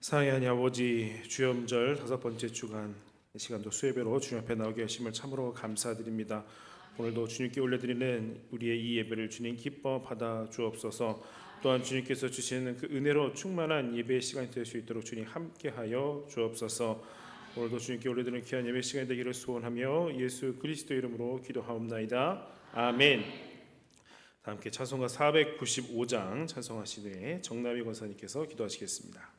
사랑의 아버지, 주염절 5번째 주간 이 시간도 수예배로 주님 앞에 나오게 하심을 참으로 감사드립니다. 오늘도 주님께 올려드리는 우리의 이 예배를 주님 기뻐 받아 주옵소서. 또한 주님께서 주시는 그 은혜로 충만한 예배의 시간이 될 수 있도록 주님 함께하여 주옵소서. 오늘도 주님께 올려드리는 귀한 예배 시간이 되기를 소원하며 예수 그리스도 이름으로 기도하옵나이다. 아멘. 다 함께 찬송가 495장 찬송하시되 정남희 권사님께서 기도하시겠습니다.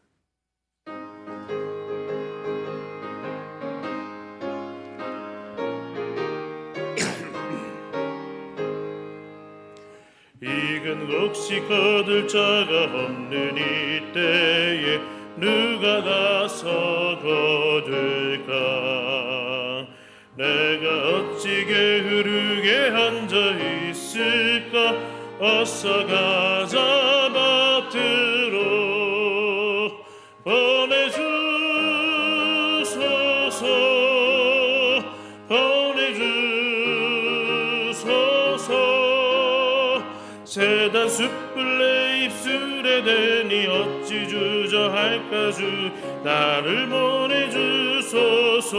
이근 혹시 거둘 자가 없는 이때에 누가 나서 거둘까? 내가 어찌 게으르게 앉아 있을까? 어서 가자 밭으로 보내주소서 세단 숯불 내 입술에 대니 어찌 주저할까? 주 나를 보내주소서.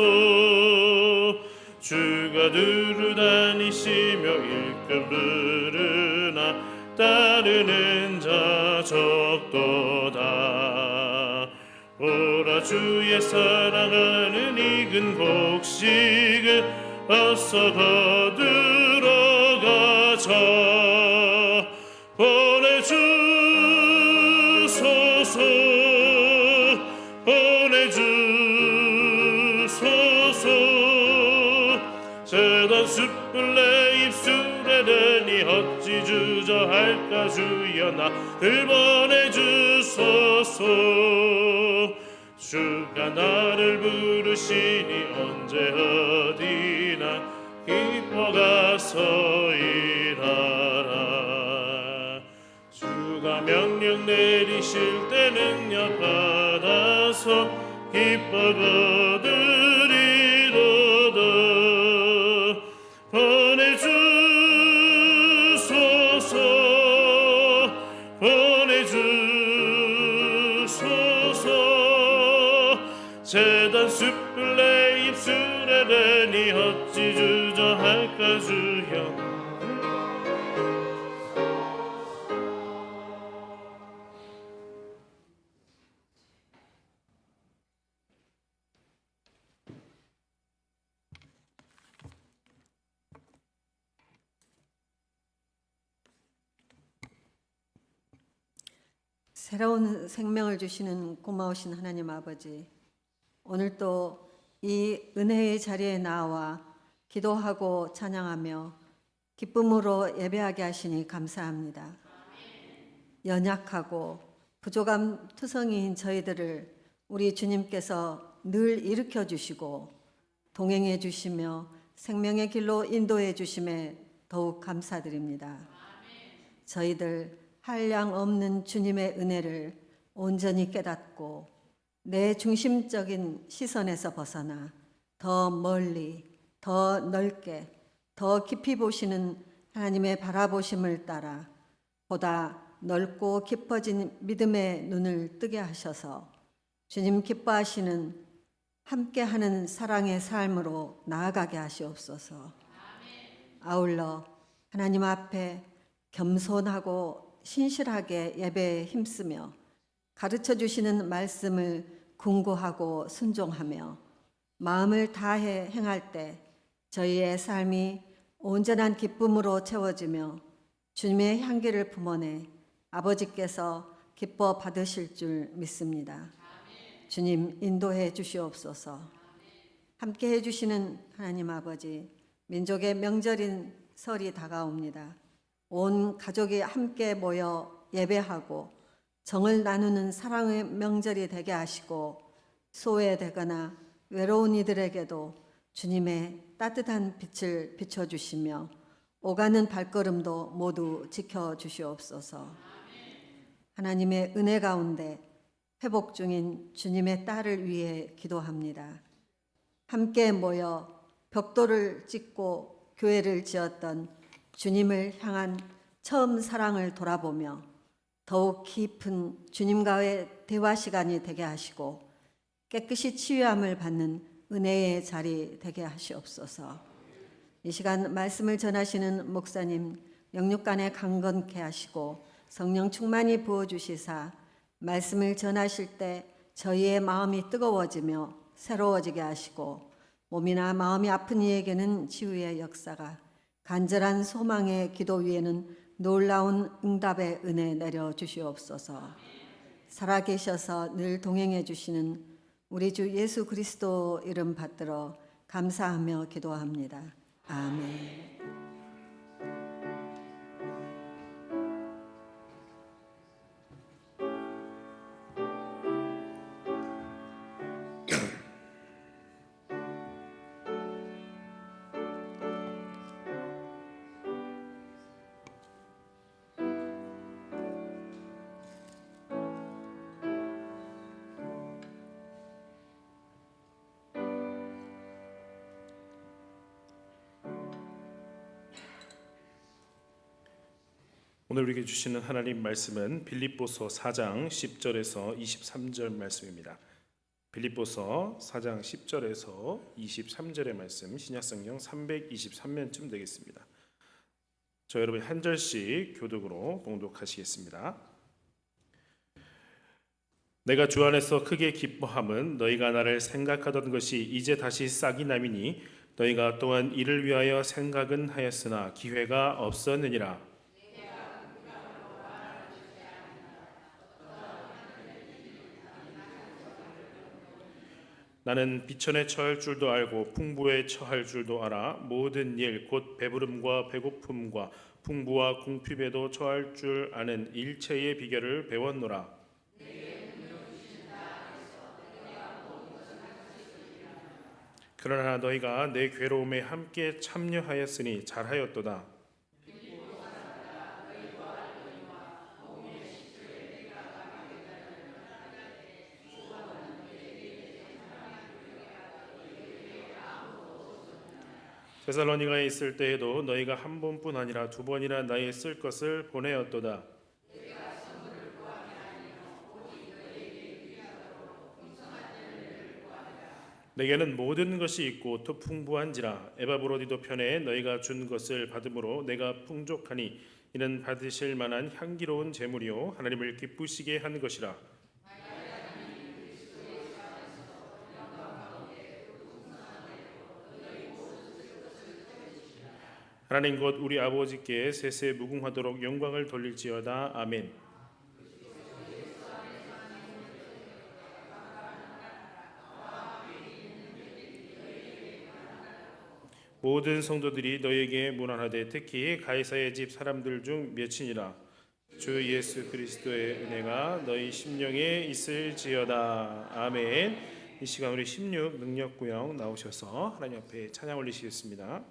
주가 두루 다니시며 일끔 부르나 따르는 자 적도다. 오라 주의 사랑하는 익은 곡식을 어서 거두러 가자. 보내주소서 세단 숯불 내 입술에 대니 어찌 주저할까? 주여 나를 보내주소서. 주가 나를 부르시니 언제 어디나 기뻐 가서 일하라. 주가 명령 내리실 때 능력 받아서 기뻐 거두리로다. 보내주소서 세단 숯불 내 입술에 대니 어찌 주저할까? 주여 새로운 생명을 주시는 고마우신 하나님 아버지, 오늘 또 이 은혜의 자리에 나와 기도하고 찬양하며 기쁨으로 예배하게 하시니 감사합니다. 연약하고 부족함 투성이인 저희들을 우리 주님께서 늘 일으켜 주시고 동행해 주시며 생명의 길로 인도해 주심에 더욱 감사드립니다. 저희들 한량 없는 주님의 은혜를 온전히 깨닫고 내 중심적인 시선에서 벗어나 더 멀리, 더 넓게, 더 깊이 보시는 하나님의 바라보심을 따라 보다 넓고 깊어진 믿음의 눈을 뜨게 하셔서 주님 기뻐하시는 함께하는 사랑의 삶으로 나아가게 하시옵소서. 아울러 하나님 앞에 겸손하고 신실하게 예배에 힘쓰며 가르쳐 주시는 말씀을 궁구하고 순종하며 마음을 다해 행할 때 저희의 삶이 온전한 기쁨으로 채워지며 주님의 향기를 품어내 아버지께서 기뻐 받으실 줄 믿습니다. 주님 인도해 주시옵소서. 함께 해주시는 하나님 아버지, 민족의 명절인 설이 다가옵니다. 온 가족이 함께 모여 예배하고 정을 나누는 사랑의 명절이 되게 하시고 소외되거나 외로운 이들에게도 주님의 따뜻한 빛을 비춰주시며 오가는 발걸음도 모두 지켜주시옵소서. 하나님의 은혜 가운데 회복 중인 주님의 딸을 위해 기도합니다. 함께 모여 벽돌을 찍고 교회를 지었던 주님을 향한 처음 사랑을 돌아보며 더욱 깊은 주님과의 대화 시간이 되게 하시고 깨끗이 치유함을 받는 은혜의 자리 되게 하시옵소서. 이 시간 말씀을 전하시는 목사님 영육간에 강건케 하시고 성령 충만히 부어주시사 말씀을 전하실 때 저희의 마음이 뜨거워지며 새로워지게 하시고 몸이나 마음이 아픈 이에게는 치유의 역사가, 간절한 소망의 기도 위에는 놀라운 응답의 은혜 내려 주시옵소서. 살아계셔서 늘 동행해 주시는 우리 주 예수 그리스도 이름 받들어 감사하며 기도합니다. 아멘. 오늘 우리에게 주시는 하나님 말씀은 빌립보서 4장 10절에서 23절 말씀입니다. 빌립보서 4장 10절에서 23절의 말씀, 신약성경 323면쯤 되겠습니다. 저 여러분 한 절씩 교독으로 봉독하시겠습니다. 내가 주 안에서 크게 기뻐함은 너희가 나를 생각하던 것이 이제 다시 싹이 남이니 너희가 또한 이를 위하여 생각은 하였으나 기회가 없었느니라. 나는 비천에 처할 줄도 알고 풍부에 처할 줄도 알아 모든 일 곧 배부름과 배고픔과 풍부와 궁핍에도 처할 줄 아는 일체의 비결을 배웠노라. 그러나 너희가 내 괴로움에 함께 참여하였으니 잘하였도다. 데살로니가에 있을 때에도 너희가 한 번뿐 아니라 두 번이나 나의 쓸 것을 보내었도다. 내게는 모든 것이 있고 또 풍부한지라. 에바브로디도 편에 너희가 준 것을 받음으로 내가 풍족하니 이는 받으실 만한 향기로운 제물이요 하나님을 기쁘시게 한 것이라. 하나님 곧 우리 아버지께 세세 무궁하도록 영광을 돌릴지어다. 아멘. 모든 성도들이 너에게 문안하되 특히 가이사의 집 사람들 중 몇이니라. 주 예수 그리스도의 은혜가 너희 심령에 있을지어다. 아멘. 이 시간 우리 16 능력구역 나오셔서 하나님 앞에 찬양 올리시겠습니다.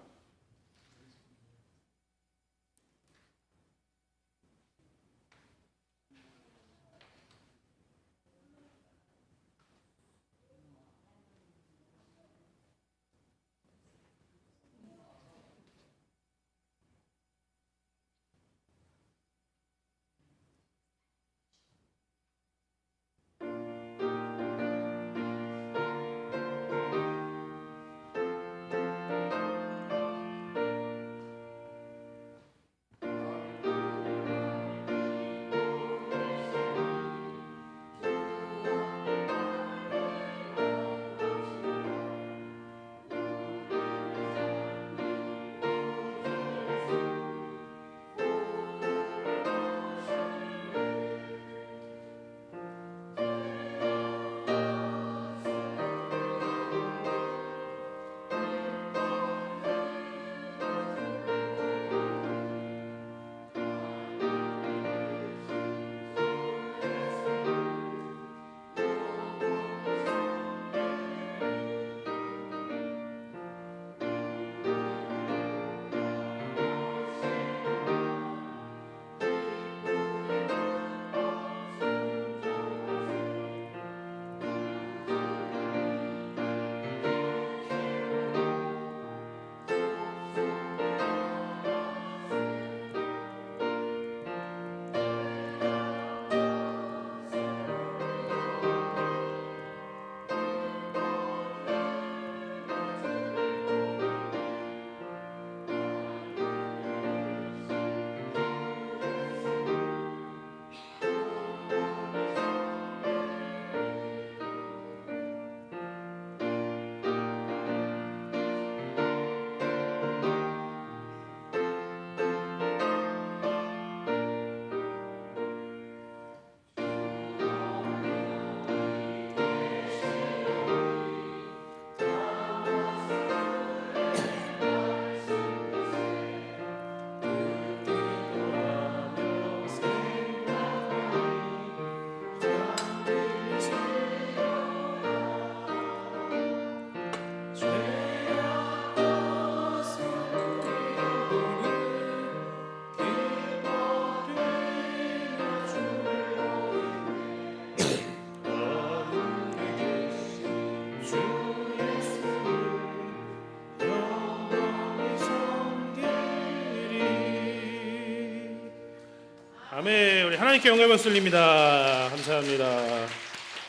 하나님께 영광의 박수 올립니다. 감사합니다.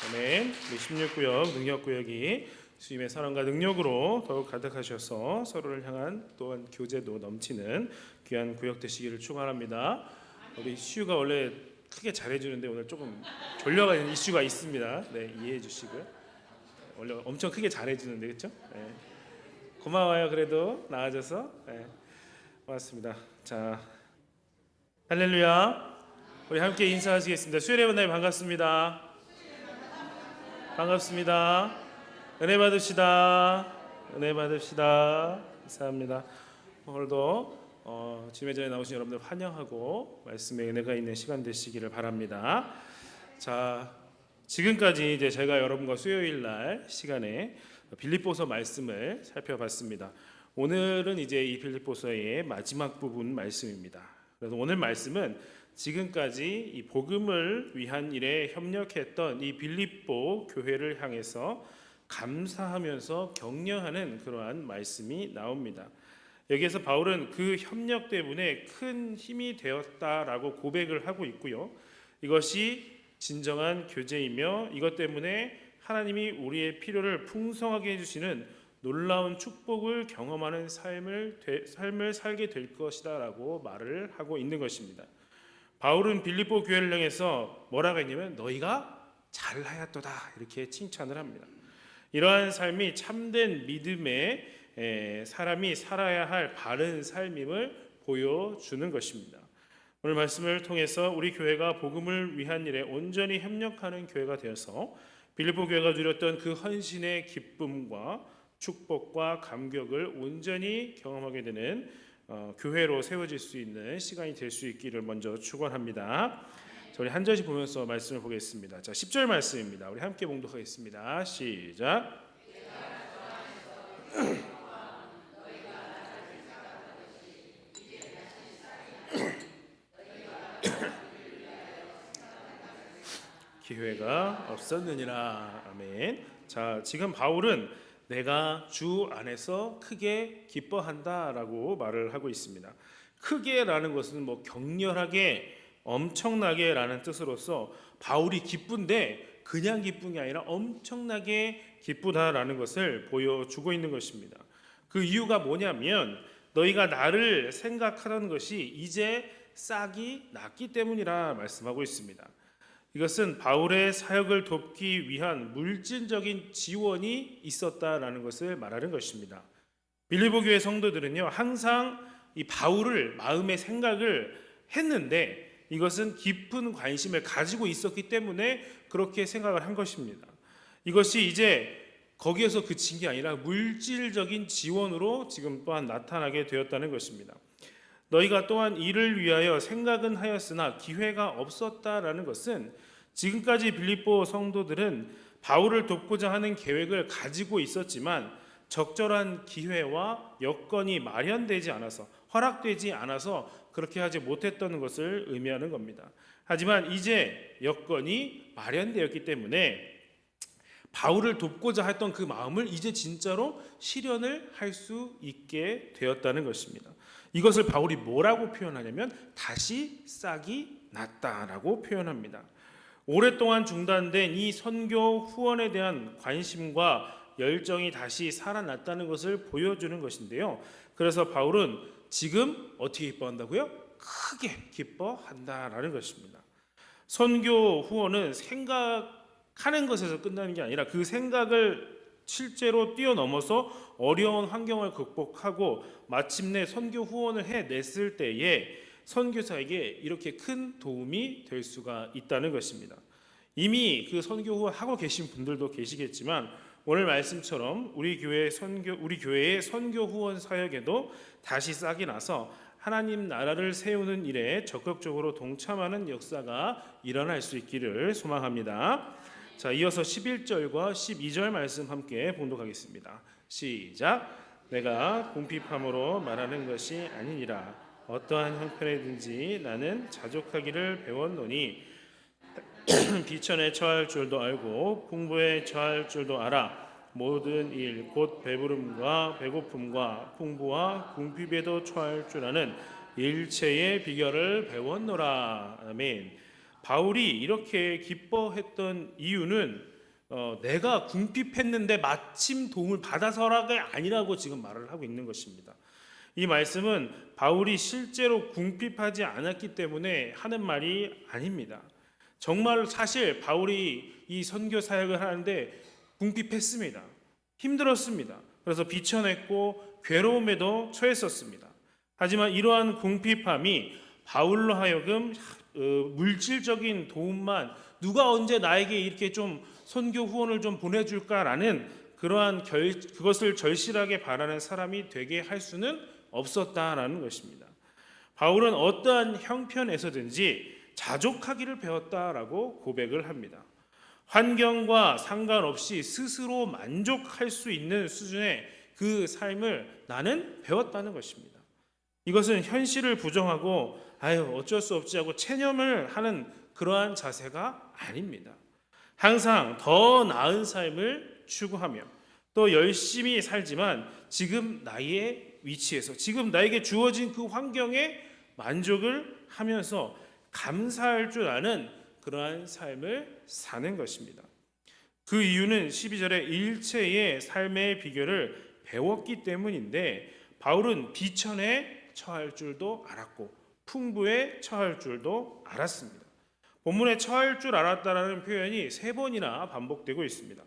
아멘. 우리 16구역 능력구역이 주님의 사랑과 능력으로 더욱 가득하셔서 서로를 향한 또한 교제도 넘치는 귀한 구역 되시기를 축원합니다. 우리 시우가 원래 크게 잘해주는데 오늘 조금 졸려가는 이슈가 있습니다. 네, 이해해 주시고요. 원래 엄청 크게 잘해주는데 그렇죠? 네. 고마워요. 그래도 나아져서. 네. 고맙습니다. 자, 할렐루야. 우리 함께 인사하시겠습니다. 수요일에 만나요. 반갑습니다. 반갑습니다. 은혜 받으시다. 은혜 받으시다. 감사합니다. 오늘도 주님의 전에 나오신 여러분들 환영하고 말씀의 은혜가 있는 시간 되시기를 바랍니다. 자, 지금까지 이제 제가 여러분과 수요일 날 시간에 빌립보서 말씀을 살펴봤습니다. 오늘은 이제 이 빌립보서의 마지막 부분 말씀입니다. 그래서 오늘 말씀은 지금까지 이 복음을 위한 일에 협력했던 이 빌립보 교회를 향해서 감사하면서 격려하는 그러한 말씀이 나옵니다. 여기에서 바울은 그 협력 때문에 큰 힘이 되었다라고 고백을 하고 있고요. 이것이 진정한 교제이며 이것 때문에 하나님이 우리의 필요를 풍성하게 해주시는 놀라운 축복을 경험하는 삶을 살게 될 것이다라고 말을 하고 있는 것입니다. 바울은 빌립보 교회를 향해서 뭐라고 했냐면 너희가 잘하였도다 이렇게 칭찬을 합니다. 이러한 삶이 참된 믿음의 사람이 살아야 할 바른 삶임을 보여주는 것입니다. 오늘 말씀을 통해서 우리 교회가 복음을 위한 일에 온전히 협력하는 교회가 되어서 빌립보 교회가 누렸던 그 헌신의 기쁨과 축복과 감격을 온전히 경험하게 되는 교회로 세워질 수 있는 시간이 될 수 있기를 먼저 축원합니다. 우리 한 절씩 보면서 말씀을 보겠습니다. 자, 10절 말씀입니다. 우리 함께 봉독하겠습니다. 시작. 기회가 없었느니라. 아멘. 자, 지금 바울은 내가 주 안에서 크게 기뻐한다라고 말을 하고 있습니다. 크게라는 것은 뭐 격렬하게 엄청나게라는 뜻으로서 바울이 기쁜데 그냥 기쁜 게 아니라 엄청나게 기쁘다라는 것을 보여주고 있는 것입니다. 그 이유가 뭐냐면 너희가 나를 생각하던 것이 이제 싹이 났기 때문이라 말씀하고 있습니다. 이것은 바울의 사역을 돕기 위한 물질적인 지원이 있었다라는 것을 말하는 것입니다. 빌립보 교회 성도들은요 항상 이 바울을 마음의 생각을 했는데 이것은 깊은 관심을 가지고 있었기 때문에 그렇게 생각을 한 것입니다. 이것이 이제 거기에서 그친 게 아니라 물질적인 지원으로 지금 또한 나타나게 되었다는 것입니다. 너희가 또한 이를 위하여 생각은 하였으나 기회가 없었다라는 것은 지금까지 빌립보 성도들은 바울을 돕고자 하는 계획을 가지고 있었지만 적절한 기회와 여건이 마련되지 않아서 허락되지 않아서 그렇게 하지 못했던 것을 의미하는 겁니다. 하지만 이제 여건이 마련되었기 때문에 바울을 돕고자 했던 그 마음을 이제 진짜로 실현을 할 수 있게 되었다는 것입니다. 이것을 바울이 뭐라고 표현하냐면 다시 싹이 났다라고 표현합니다. 오랫동안 중단된 이 선교 후원에 대한 관심과 열정이 다시 살아났다는 것을 보여주는 것인데요. 그래서 바울은 지금 어떻게 기뻐한다고요? 크게 기뻐한다라는 것입니다. 선교 후원은 생각하는 것에서 끝나는 게 아니라 그 생각을 실제로 뛰어넘어서 어려운 환경을 극복하고 마침내 선교 후원을 해냈을 때에 선교사에게 이렇게 큰 도움이 될 수가 있다는 것입니다. 이미 그 선교 후원하고 계신 분들도 계시겠지만 오늘 말씀처럼 우리 교회의 선교 후원 사역에도 다시 싹이 나서 하나님 나라를 세우는 일에 적극적으로 동참하는 역사가 일어날 수 있기를 소망합니다. 자, 이어서 11절과 12절 말씀 함께 봉독하겠습니다. 시작. 내가 궁핍함으로 말하는 것이 아니니라. 어떠한 형편에든지 나는 자족하기를 배웠노니 비천에 처할 줄도 알고 풍부에 처할 줄도 알아. 모든 일 곧 배부름과 배고픔과 풍부와 궁핍에도 처할 줄 아는 일체의 비결을 배웠노라. 아멘. 바울이 이렇게 기뻐했던 이유는 내가 궁핍했는데 마침 도움을 받아서라가 아니라고 지금 말을 하고 있는 것입니다. 이 말씀은 바울이 실제로 궁핍하지 않았기 때문에 하는 말이 아닙니다. 정말 사실 바울이 이 선교 사역을 하는데 궁핍했습니다. 힘들었습니다. 그래서 비천했고 괴로움에도 처했었습니다. 하지만 이러한 궁핍함이 바울로 하여금 물질적인 도움만, 누가 언제 나에게 이렇게 좀 선교 후원을 좀 보내줄까라는 그것을 절실하게 바라는 사람이 되게 할 수는 없었다라는 것입니다. 바울은 어떠한 형편에서든지 자족하기를 배웠다라고 고백을 합니다. 환경과 상관없이 스스로 만족할 수 있는 수준의 그 삶을 나는 배웠다는 것입니다. 이것은 현실을 부정하고 어쩔 수 없지 하고 체념을 하는 그러한 자세가 아닙니다. 항상 더 나은 삶을 추구하며 또 열심히 살지만 지금 나의 위치에서, 지금 나에게 주어진 그 환경에 만족을 하면서 감사할 줄 아는 그러한 삶을 사는 것입니다. 그 이유는 12절에 일체의 삶의 비결을 배웠기 때문인데, 바울은 비천에 처할 줄도 알았고 풍부에 처할 줄도 알았습니다. 본문에 처할 줄 알았다라는 표현이 3번이나 반복되고 있습니다.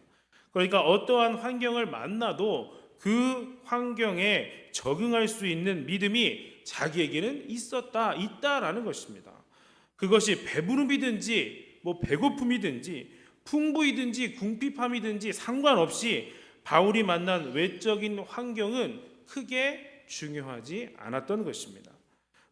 그러니까 어떠한 환경을 만나도 그 환경에 적응할 수 있는 믿음이 자기에게는 있다라는 것입니다. 그것이 배부름이든지 배고픔이든지 풍부이든지 궁핍함이든지 상관없이 바울이 만난 외적인 환경은 크게 중요하지 않았던 것입니다.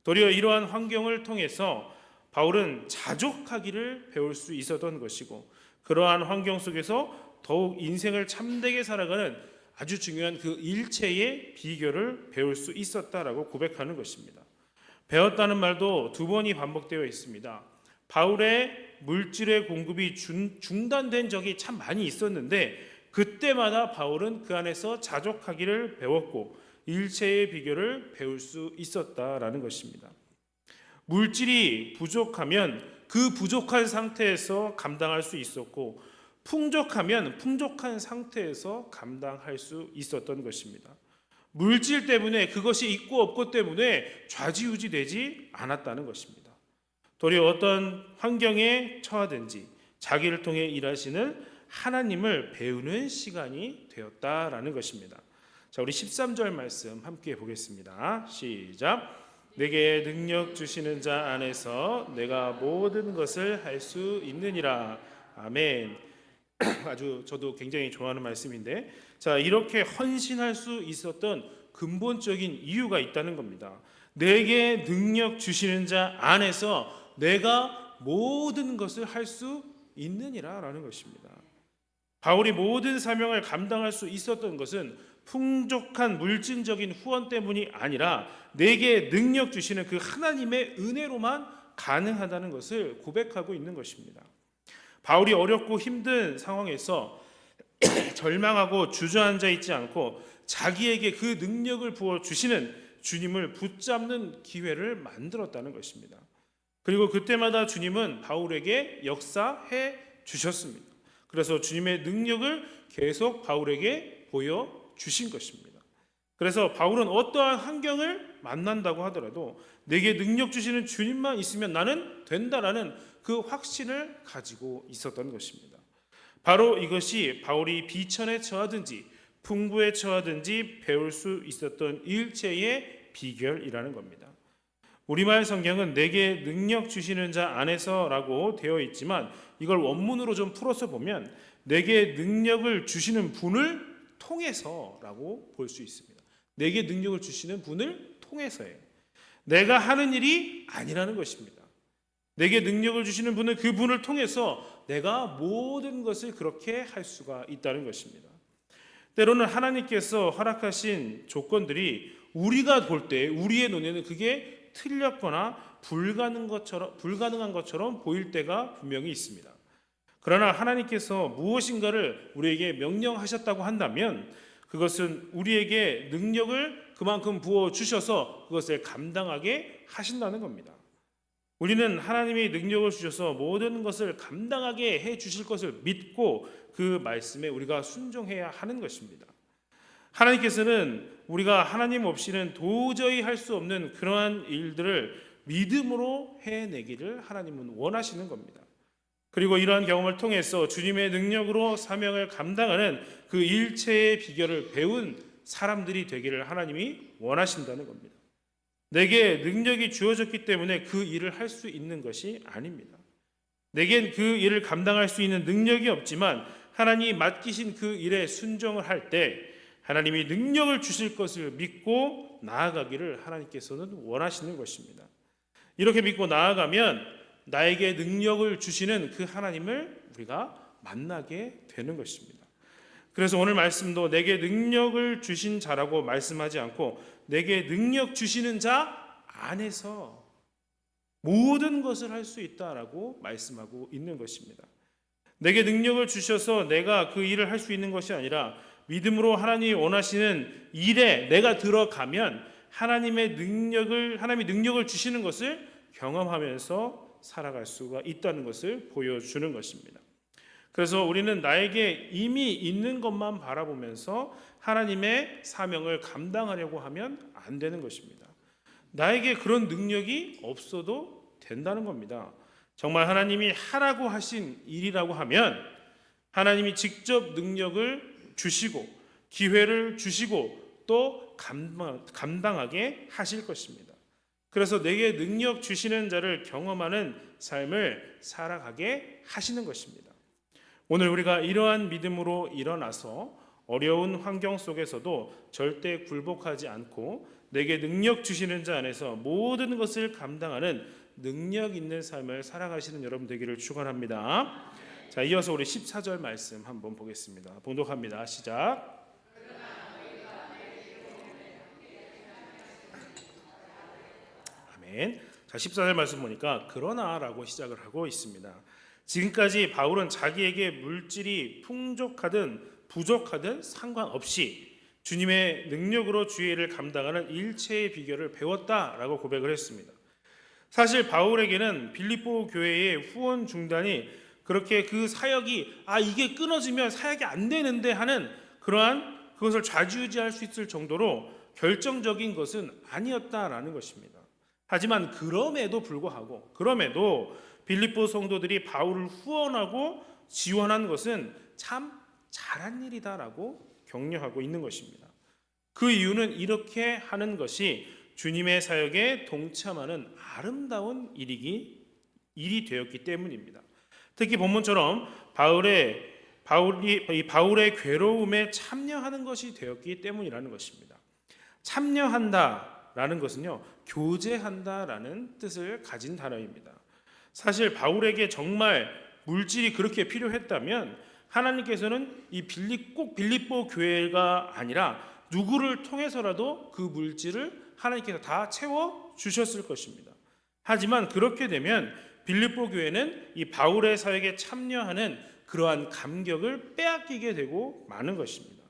도리어 이러한 환경을 통해서 바울은 자족하기를 배울 수 있었던 것이고, 그러한 환경 속에서 더욱 인생을 참되게 살아가는 아주 중요한 그 일체의 비결을 배울 수 있었다라고 고백하는 것입니다. 배웠다는 말도 2번이 반복되어 있습니다. 바울의 물질의 공급이 중단된 적이 참 많이 있었는데, 그때마다 바울은 그 안에서 자족하기를 배웠고 일체의 비결을 배울 수 있었다라는 것입니다. 물질이 부족하면 그 부족한 상태에서 감당할 수 있었고, 풍족하면 풍족한 상태에서 감당할 수 있었던 것입니다. 물질 때문에, 그것이 있고 없고 때문에 좌지우지 되지 않았다는 것입니다. 도리어 어떤 환경에 처하든지 자기를 통해 일하시는 하나님을 배우는 시간이 되었다라는 것입니다. 자, 우리 13절 말씀 함께 보겠습니다. 시작. 내게 능력 주시는 자 안에서 내가 모든 것을 할 수 있느니라. 아멘. 아주 저도 굉장히 좋아하는 말씀인데, 자, 이렇게 헌신할 수 있었던 근본적인 이유가 있다는 겁니다. 내게 능력 주시는 자 안에서 내가 모든 것을 할 수 있느니라라는 것입니다. 바울이 모든 사명을 감당할 수 있었던 것은 풍족한 물질적인 후원 때문이 아니라 내게 능력 주시는 그 하나님의 은혜로만 가능하다는 것을 고백하고 있는 것입니다. 바울이 어렵고 힘든 상황에서 절망하고 주저앉아 있지 않고 자기에게 그 능력을 부어 주시는 주님을 붙잡는 기회를 만들었다는 것입니다. 그리고 그때마다 주님은 바울에게 역사해 주셨습니다. 그래서 주님의 능력을 계속 바울에게 보여주신 것입니다. 그래서 바울은 어떠한 환경을 만난다고 하더라도 내게 능력 주시는 주님만 있으면 나는 된다라는 그 확신을 가지고 있었던 것입니다. 바로 이것이 바울이 비천에 처하든지 풍부에 처하든지 배울 수 있었던 일체의 비결이라는 겁니다. 우리말 성경은 내게 능력 주시는 자 안에서라고 되어 있지만, 이걸 원문으로 좀 풀어서 보면 내게 능력을 주시는 분을 통해서라고 볼 수 있습니다. 내게 능력을 주시는 분을 통해서예요. 내가 하는 일이 아니라는 것입니다. 내게 능력을 주시는 분은 그 분을 통해서 내가 모든 것을 그렇게 할 수가 있다는 것입니다. 때로는 하나님께서 허락하신 조건들이 우리가 볼 때 우리의 눈에는 그게 틀렸거나 불가능한 것처럼 보일 때가 분명히 있습니다. 그러나 하나님께서 무엇인가를 우리에게 명령하셨다고 한다면 그것은 우리에게 능력을 그만큼 부어 주셔서 그것을 감당하게 하신다는 겁니다. 우리는 하나님이 능력을 주셔서 모든 것을 감당하게 해 주실 것을 믿고 그 말씀에 우리가 순종해야 하는 것입니다. 하나님께서는 우리가 하나님 없이는 도저히 할 수 없는 그러한 일들을 믿음으로 해내기를 하나님은 원하시는 겁니다. 그리고 이러한 경험을 통해서 주님의 능력으로 사명을 감당하는 그 일체의 비결을 배운 사람들이 되기를 하나님이 원하신다는 겁니다. 내게 능력이 주어졌기 때문에 그 일을 할 수 있는 것이 아닙니다. 내겐 그 일을 감당할 수 있는 능력이 없지만 하나님이 맡기신 그 일에 순종을 할 때 하나님이 능력을 주실 것을 믿고 나아가기를 하나님께서는 원하시는 것입니다. 이렇게 믿고 나아가면 나에게 능력을 주시는 그 하나님을 우리가 만나게 되는 것입니다. 그래서 오늘 말씀도 내게 능력을 주신 자라고 말씀하지 않고 내게 능력 주시는 자 안에서 모든 것을 할 수 있다라고 말씀하고 있는 것입니다. 내게 능력을 주셔서 내가 그 일을 할 수 있는 것이 아니라 믿음으로 하나님이 원하시는 일에 내가 들어가면 하나님이 능력을 주시는 것을 경험하면서 살아갈 수가 있다는 것을 보여주는 것입니다. 그래서 우리는 나에게 이미 있는 것만 바라보면서 하나님의 사명을 감당하려고 하면 안 되는 것입니다. 나에게 그런 능력이 없어도 된다는 겁니다. 정말 하나님이 하라고 하신 일이라고 하면 하나님이 직접 능력을 주시고 기회를 주시고 또 감당하게 하실 것입니다. 그래서 내게 능력 주시는 자를 경험하는 삶을 살아가게 하시는 것입니다. 오늘 우리가 이러한 믿음으로 일어나서 어려운 환경 속에서도 절대 굴복하지 않고 내게 능력 주시는 자 안에서 모든 것을 감당하는 능력 있는 삶을 살아가시는 여러분 되기를 축원합니다. 자, 이어서 우리 14절 말씀 한번 보겠습니다. 봉독합니다. 시작. 아멘. 자, 14절 말씀 보니까 그러나라고 시작을 하고 있습니다. 지금까지 바울은 자기에게 물질이 풍족하든 부족하든 상관없이 주님의 능력으로 주의 일을 감당하는 일체의 비결을 배웠다라고 고백을 했습니다. 사실 바울에게는 빌립보 교회의 후원 중단이 그렇게 그 사역이 이게 끊어지면 사역이 안 되는데 하는 그러한 그것을 좌지우지할 수 있을 정도로 결정적인 것은 아니었다라는 것입니다. 하지만 그럼에도 불구하고 빌립보 성도들이 바울을 후원하고 지원한 것은 참 잘한 일이다라고 격려하고 있는 것입니다. 그 이유는 이렇게 하는 것이 주님의 사역에 동참하는 아름다운 일이 되었기 때문입니다. 특히 본문처럼 바울의 괴로움에 참여하는 것이 되었기 때문이라는 것입니다. 참여한다라는 것은요, 교제한다라는 뜻을 가진 단어입니다. 사실 바울에게 정말 물질이 그렇게 필요했다면 하나님께서는 꼭 빌립보 교회가 아니라 누구를 통해서라도 그 물질을 하나님께서 다 채워 주셨을 것입니다. 하지만 그렇게 되면 빌립보 교회는 이 바울의 사역에 참여하는 그러한 감격을 빼앗기게 되고 마는 것입니다.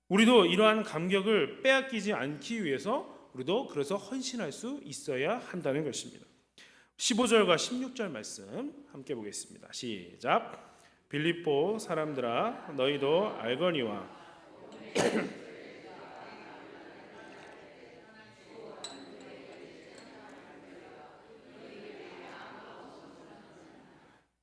우리도 이러한 감격을 빼앗기지 않기 위해서 우리도 그래서 헌신할 수 있어야 한다는 것입니다. 15절과 16절 말씀 함께 보겠습니다. 시작. 빌립보 사람들아 너희도 알거니와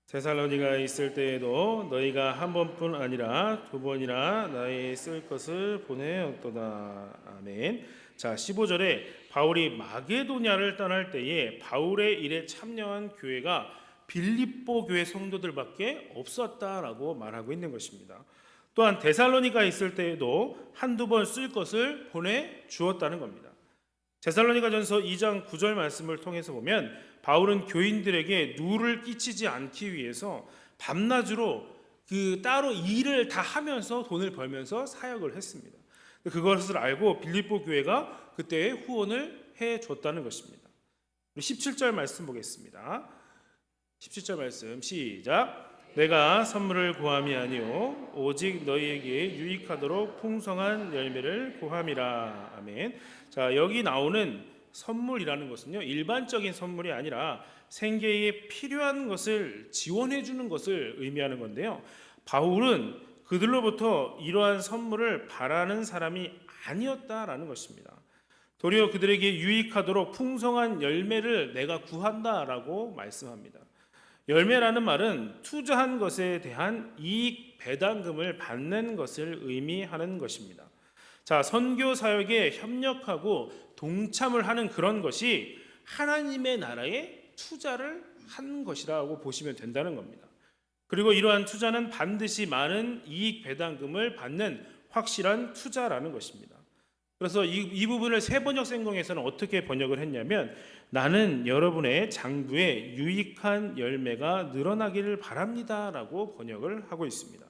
데살로니가 있을 때에도 너희가 한 번뿐 아니라 두 번이나 나의 쓸 것을 보내었도다. 아멘. 자, 15절에 바울이 마게도냐를 떠날 때에 바울의 일에 참여한 교회가 빌립보 교회 성도들밖에 없었다라고 말하고 있는 것입니다. 또한 데살로니가 있을 때에도 한두 번 쓸 것을 보내주었다는 겁니다. 데살로니가전서 2장 9절 말씀을 통해서 보면 바울은 교인들에게 누를 끼치지 않기 위해서 밤낮으로 따로 일을 다 하면서 돈을 벌면서 사역을 했습니다. 그것을 알고 빌립보 교회가 그때 후원을 해줬다는 것입니다. 17절 말씀 보겠습니다. 17절 말씀 시작. 내가 선물을 구함이 아니요 오직 너희에게 유익하도록 풍성한 열매를 구함이라. 아멘. 자, 여기 나오는 선물이라는 것은요, 일반적인 선물이 아니라 생계에 필요한 것을 지원해 주는 것을 의미하는 건데요. 바울은 그들로부터 이러한 선물을 바라는 사람이 아니었다라는 것입니다. 도리어 그들에게 유익하도록 풍성한 열매를 내가 구한다라고 말씀합니다. 열매라는 말은 투자한 것에 대한 이익 배당금을 받는 것을 의미하는 것입니다. 자, 선교 사역에 협력하고 동참을 하는 그런 것이 하나님의 나라에 투자를 한 것이라고 보시면 된다는 겁니다. 그리고 이러한 투자는 반드시 많은 이익 배당금을 받는 확실한 투자라는 것입니다. 그래서 이 부분을 세번역 성경에서는 어떻게 번역을 했냐면, 나는 여러분의 장부에 유익한 열매가 늘어나기를 바랍니다 라고 번역을 하고 있습니다.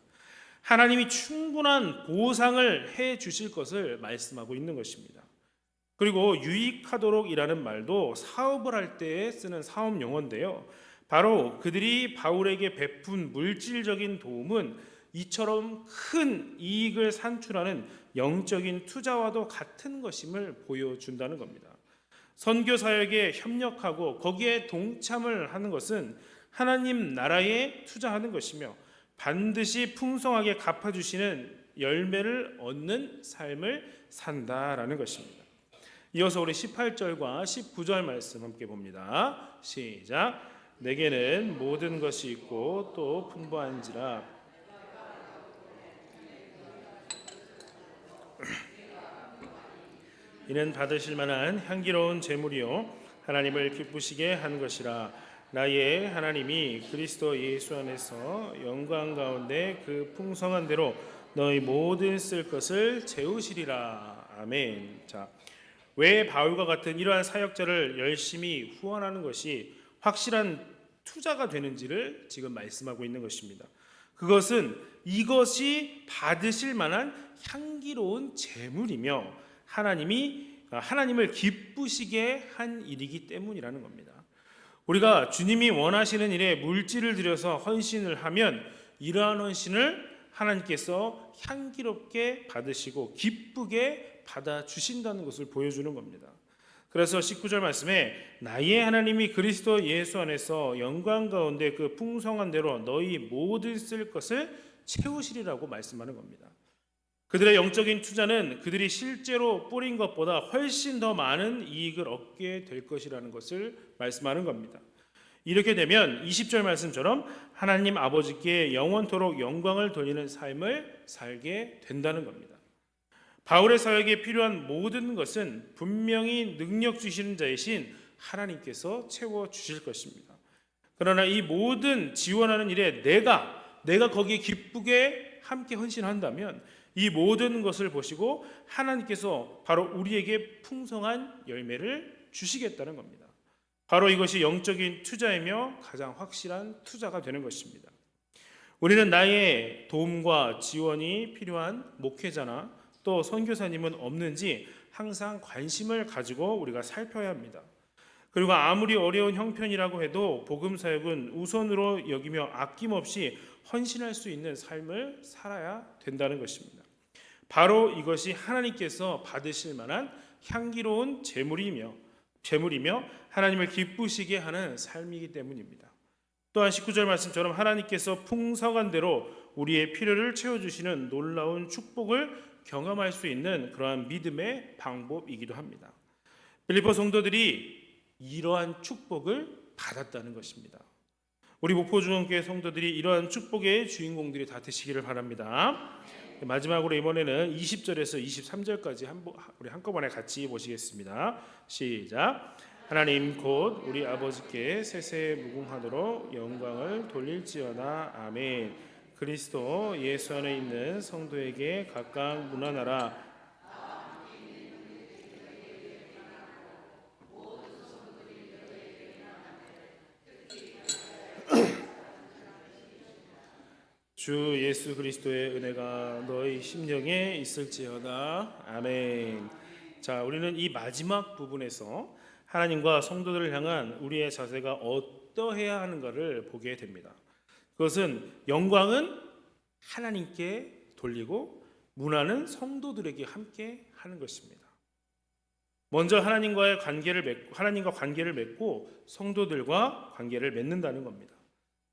하나님이 충분한 보상을 해 주실 것을 말씀하고 있는 것입니다. 그리고 유익하도록 이라는 말도 사업을 할 때 쓰는 사업 용어인데요, 바로 그들이 바울에게 베푼 물질적인 도움은 이처럼 큰 이익을 산출하는 영적인 투자와도 같은 것임을 보여준다는 겁니다. 선교 사역에 협력하고 거기에 동참을 하는 것은 하나님 나라에 투자하는 것이며 반드시 풍성하게 갚아주시는 열매를 얻는 삶을 산다라는 것입니다. 이어서 우리 18절과 19절 말씀 함께 봅니다. 시작. 내게는 모든 것이 있고 또 풍부한지라 이는 받으실 만한 향기로운 제물이요 하나님을 기쁘시게 한 것이라. 나의 하나님이 그리스도 예수 안에서 영광 가운데 그 풍성한 대로 너희 모든 쓸 것을 채우시리라. 아멘. 자, 왜 바울과 같은 이러한 사역자를 열심히 후원하는 것이 확실한 투자가 되는지를 지금 말씀하고 있는 것입니다. 그것은 이것이 받으실 만한 향기로운 제물이며 하나님을 기쁘시게 한 일이기 때문이라는 겁니다. 우리가 주님이 원하시는 일에 물질을 들여서 헌신을 하면 이러한 헌신을 하나님께서 향기롭게 받으시고 기쁘게 받아주신다는 것을 보여주는 겁니다. 그래서 19절 말씀에 나의 하나님이 그리스도 예수 안에서 영광 가운데 그 풍성한 대로 너희 모든 쓸 것을 채우시리라고 말씀하는 겁니다. 그들의 영적인 투자는 그들이 실제로 뿌린 것보다 훨씬 더 많은 이익을 얻게 될 것이라는 것을 말씀하는 겁니다. 이렇게 되면 20절 말씀처럼 하나님 아버지께 영원토록 영광을 돌리는 삶을 살게 된다는 겁니다. 바울의 사역에 필요한 모든 것은 분명히 능력 주시는 자이신 하나님께서 채워주실 것입니다. 그러나 이 모든 지원하는 일에 내가 거기에 기쁘게 함께 헌신한다면 이 모든 것을 보시고 하나님께서 바로 우리에게 풍성한 열매를 주시겠다는 겁니다. 바로 이것이 영적인 투자이며 가장 확실한 투자가 되는 것입니다. 우리는 나의 도움과 지원이 필요한 목회자나 또 선교사님은 없는지 항상 관심을 가지고 우리가 살펴야 합니다. 그리고 아무리 어려운 형편이라고 해도 복음 사역은 우선으로 여기며 아낌없이 헌신할 수 있는 삶을 살아야 된다는 것입니다. 바로 이것이 하나님께서 받으실 만한 향기로운 제물이며 하나님을 기쁘시게 하는 삶이기 때문입니다. 또한 19절 말씀처럼 하나님께서 풍성한 대로 우리의 필요를 채워주시는 놀라운 축복을 경험할 수 있는 그러한 믿음의 방법이기도 합니다. 빌립보 성도들이 이러한 축복을 받았다는 것입니다. 우리 목포중앙교회 성도들이 이러한 축복의 주인공들이 다 되시기를 바랍니다. 마지막으로 이번에는 20절에서 23절까지 우리 한꺼번에 같이 보시겠습니다. 시작. 하나님 곧 우리 아버지께 세세 무궁하도록 영광을 돌릴지어다. 아멘. 그리스도 예수 안에 있는 성도에게 각각 문안하라. 주 예수 그리스도의 은혜가 너희 심령에 있을지어다. 아멘. 자, 우리는 이 마지막 부분에서 하나님과 성도들을 향한 우리의 자세가 어떠해야 하는가를 보게 됩니다. 그것은 영광은 하나님께 돌리고 문화는 성도들에게 함께 하는 것입니다. 먼저 하나님과 관계를 맺고 성도들과 관계를 맺는다는 겁니다.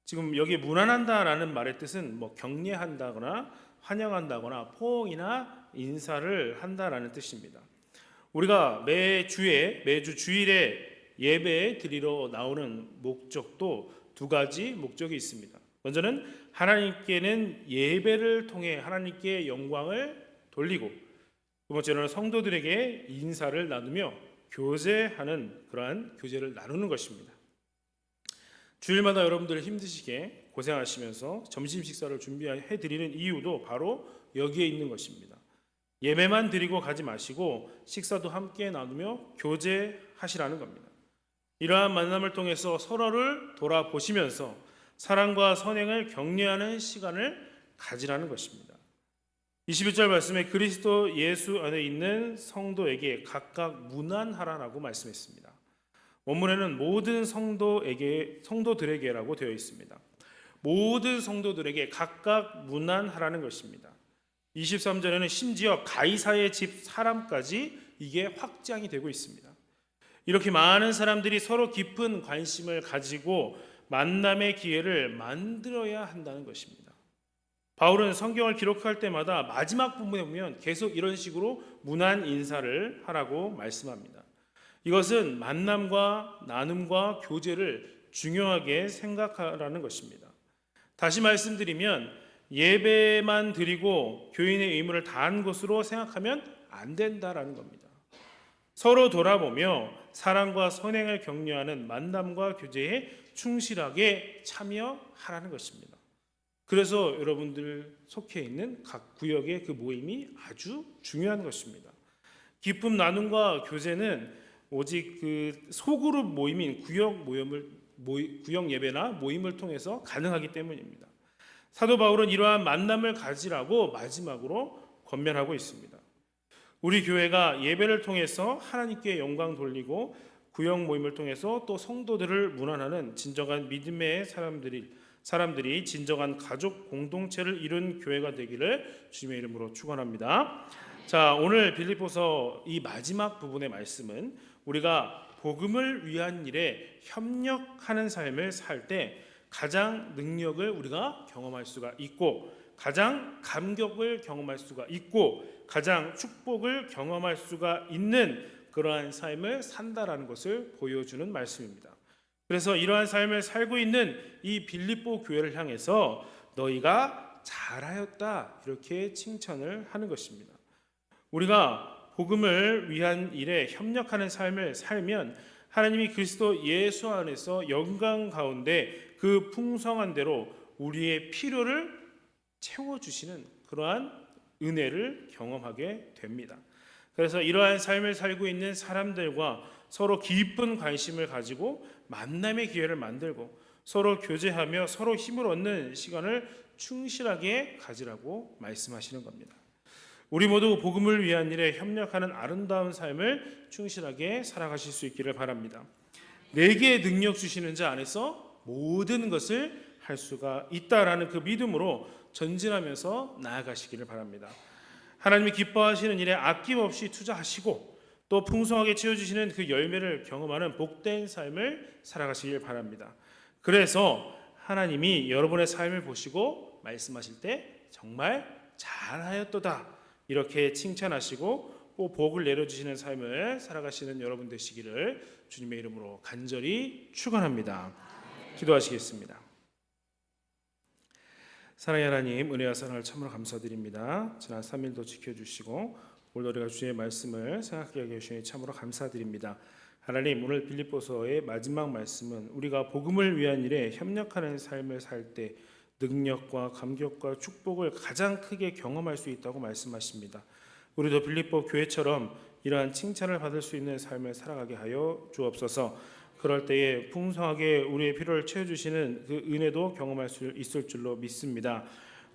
지금 여기 무난한다라는 말의 뜻은 뭐 격려한다거나 환영한다거나 포옹이나 인사를 한다라는 뜻입니다. 우리가 매주 주일에 예배 드리러 나오는 목적도 두 가지 목적이 있습니다. 먼저는 하나님께는 예배를 통해 하나님께 영광을 돌리고, 두 번째로는 성도들에게 인사를 나누며 교제하는 그러한 교제를 나누는 것입니다. 주일마다 여러분들 힘드시게 고생하시면서 점심 식사를 준비해 드리는 이유도 바로 여기에 있는 것입니다. 예배만 드리고 가지 마시고 식사도 함께 나누며 교제하시라는 겁니다. 이러한 만남을 통해서 서로를 돌아보시면서 사랑과 선행을 격려하는 시간을 가지라는 것입니다. 21절 말씀에 그리스도 예수 안에 있는 성도에게 각각 문안하라라고 말씀했습니다. 원문에는 모든 성도들에게라고 되어 있습니다. 모든 성도들에게 각각 문안하라는 것입니다. 23절에는 심지어 가이사의 집 사람까지 이게 확장이 되고 있습니다. 이렇게 많은 사람들이 서로 깊은 관심을 가지고 만남의 기회를 만들어야 한다는 것입니다. 바울은 성경을 기록할 때마다 마지막 부분에 보면 계속 이런 식으로 문안 인사를 하라고 말씀합니다. 이것은 만남과 나눔과 교제를 중요하게 생각하라는 것입니다. 다시 말씀드리면 예배만 드리고 교인의 의무를 다한 것으로 생각하면 안 된다라는 겁니다. 서로 돌아보며 사랑과 선행을 격려하는 만남과 교제에 충실하게 참여하라는 것입니다. 그래서 여러분들 속해 있는 각 구역의 그 모임이 아주 중요한 것입니다. 기쁨 나눔과 교제는 오직 그 소그룹 모임인 구역 예배나 모임을 통해서 가능하기 때문입니다. 사도 바울은 이러한 만남을 가지라고 마지막으로 권면하고 있습니다. 우리 교회가 예배를 통해서 하나님께 영광 돌리고 구역 모임을 통해서 또 성도들을 문안하는 진정한 믿음의 사람들이 진정한 가족 공동체를 이룬 교회가 되기를 주님의 이름으로 축원합니다. 자, 오늘 빌립보서 이 마지막 부분의 말씀은 우리가 복음을 위한 일에 협력하는 삶을 살 때 가장 능력을 우리가 경험할 수가 있고, 가장 감격을 경험할 수가 있고, 가장 축복을 경험할 수가 있는 그러한 삶을 산다라는 것을 보여주는 말씀입니다. 그래서 이러한 삶을 살고 있는 이 빌립보 교회를 향해서 너희가 잘하였다 이렇게 칭찬을 하는 것입니다. 우리가 복음을 위한 일에 협력하는 삶을 살면 하나님이 그리스도 예수 안에서 영광 가운데 그 풍성한 대로 우리의 필요를 채워주시는 그러한 은혜를 경험하게 됩니다. 그래서 이러한 삶을 살고 있는 사람들과 서로 깊은 관심을 가지고 만남의 기회를 만들고 서로 교제하며 서로 힘을 얻는 시간을 충실하게 가지라고 말씀하시는 겁니다. 우리 모두 복음을 위한 일에 협력하는 아름다운 삶을 충실하게 살아가실 수 있기를 바랍니다. 내게 능력 주시는 자 안에서 모든 것을 할 수가 있다라는 그 믿음으로 전진하면서 나아가시기를 바랍니다. 하나님이 기뻐하시는 일에 아낌없이 투자하시고 또 풍성하게 채워주시는 그 열매를 경험하는 복된 삶을 살아가시길 바랍니다. 그래서 하나님이 여러분의 삶을 보시고 말씀하실 때 정말 잘하였도다 이렇게 칭찬하시고 또 복을 내려주시는 삶을 살아가시는 여러분 되시기를 주님의 이름으로 간절히 축원합니다. 기도하시겠습니다. 사랑의 하나님, 은혜와 사랑을 참으로 감사드립니다. 지난 3일도 지켜주시고 오늘 우리가 주의 말씀을 생각하게 하여 주시니 참으로 감사드립니다. 하나님, 오늘 빌립보서의 마지막 말씀은 우리가 복음을 위한 일에 협력하는 삶을 살 때 능력과 감격과 축복을 가장 크게 경험할 수 있다고 말씀하십니다. 우리도 빌립보 교회처럼 이러한 칭찬을 받을 수 있는 삶을 살아가게 하여 주옵소서. 그럴 때에 풍성하게 우리의 필요를 채워주시는 그 은혜도 경험할 수 있을 줄로 믿습니다.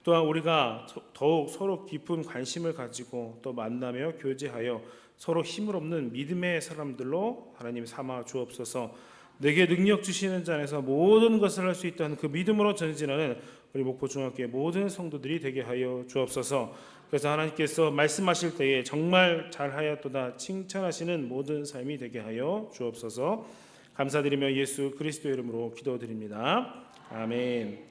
또한 우리가 더욱 서로 깊은 관심을 가지고 또 만나며 교제하여 서로 힘을 얻는 믿음의 사람들로 하나님 삼아 주옵소서. 내게 능력 주시는 자 안에서 모든 것을 할 수 있다는 그 믿음으로 전진하는 우리 목포중학교의 모든 성도들이 되게 하여 주옵소서. 그래서 하나님께서 말씀하실 때에 정말 잘하였도다 칭찬하시는 모든 삶이 되게 하여 주옵소서. 감사드리며 예수 그리스도의 이름으로 기도드립니다. 아멘.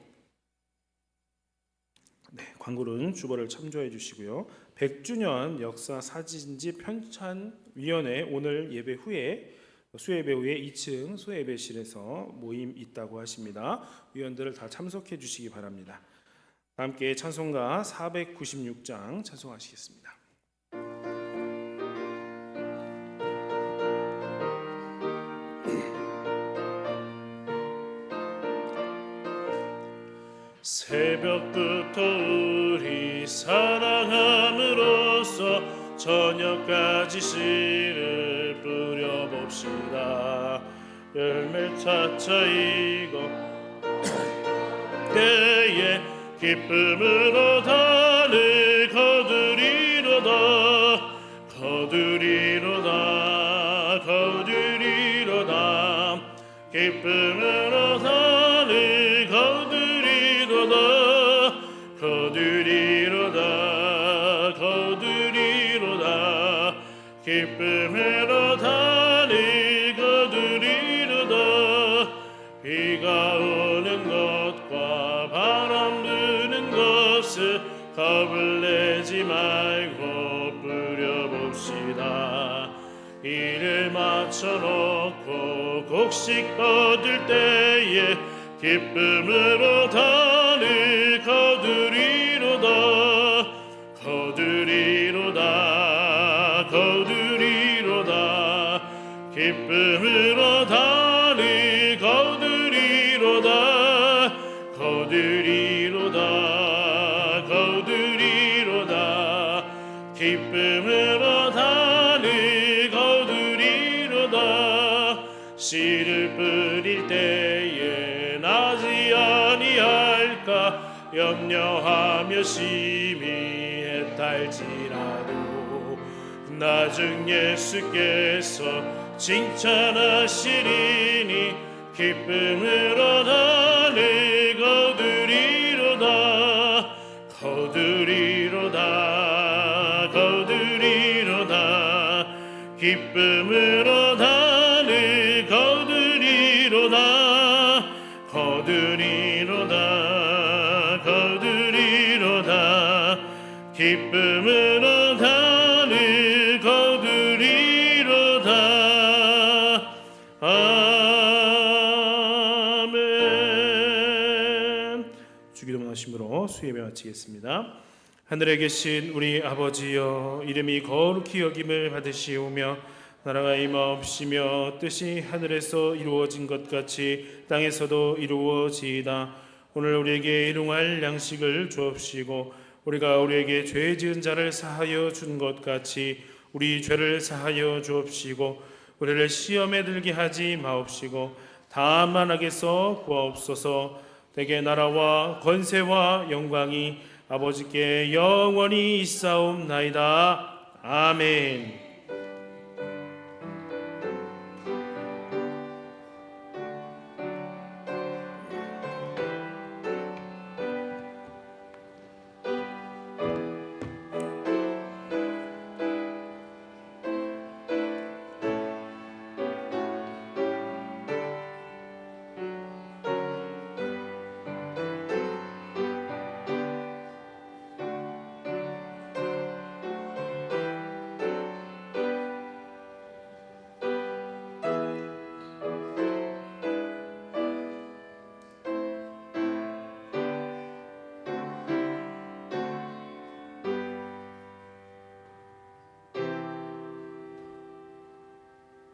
네, 광고는 주보를 참조해 주시고요. 100주년 역사 사진지 편찬위원회 오늘 예배 후에 수예배 후에 2층 수예배실에서 모임 있다고 하십니다. 위원들을 다 참석해 주시기 바랍니다. 함께 찬송가 496장 찬송하시겠습니다. 새벽부터 우리 사랑함으로써 저녁까지 씨를 뿌려봅시다. 열매 차차이고 때에 기쁨으로 달을 거두리로다 거두리로다 거두리로다 기쁨으로 달을 거두리로다 거두리로다 거두리로다 기쁨으로 달을 거두리로다 비가 오는 것과 바람 부는 것을 겁을 내지 말고 뿌려봅시다. 이를 맞춰놓고 곡식 거둘 때에 기쁨으로 달을 거두리로다 거두리로다 거두리로다 기쁨으로 달을 거두리로다 거두리로다 거두리로다 기쁨으로 달을 거두리로다 씨를 뿌릴 때에 나지 아니할까 염려하며 심히 애탈지라도 나중 예수께서 칭찬하시리니 기쁨으로 달을 거두리로다 거두리로다 거두리로다 기쁨으로 달을 거두리로다 거두리로다 거두리로다 기쁨으로 달을 거두리로다 아멘. 주기도문 하심으로 수예배 마치겠습니다. 하늘에 계신 우리 아버지여 이름이 거룩히 여김을 받으시오며 나라가 임하옵시며 뜻이 하늘에서 이루어진 것 같이 땅에서도 이루어지이다. 오늘 우리에게 일용할 양식을 주옵시고 우리가 우리에게 죄 지은 자를 사하여 준 것 같이 우리 죄를 사하여 주옵시고 우리를 시험에 들게 하지 마옵시고 다만 악에서 구하옵소서. 대개 나라와 권세와 영광이 아버지께 영원히 있사옵나이다. 아멘.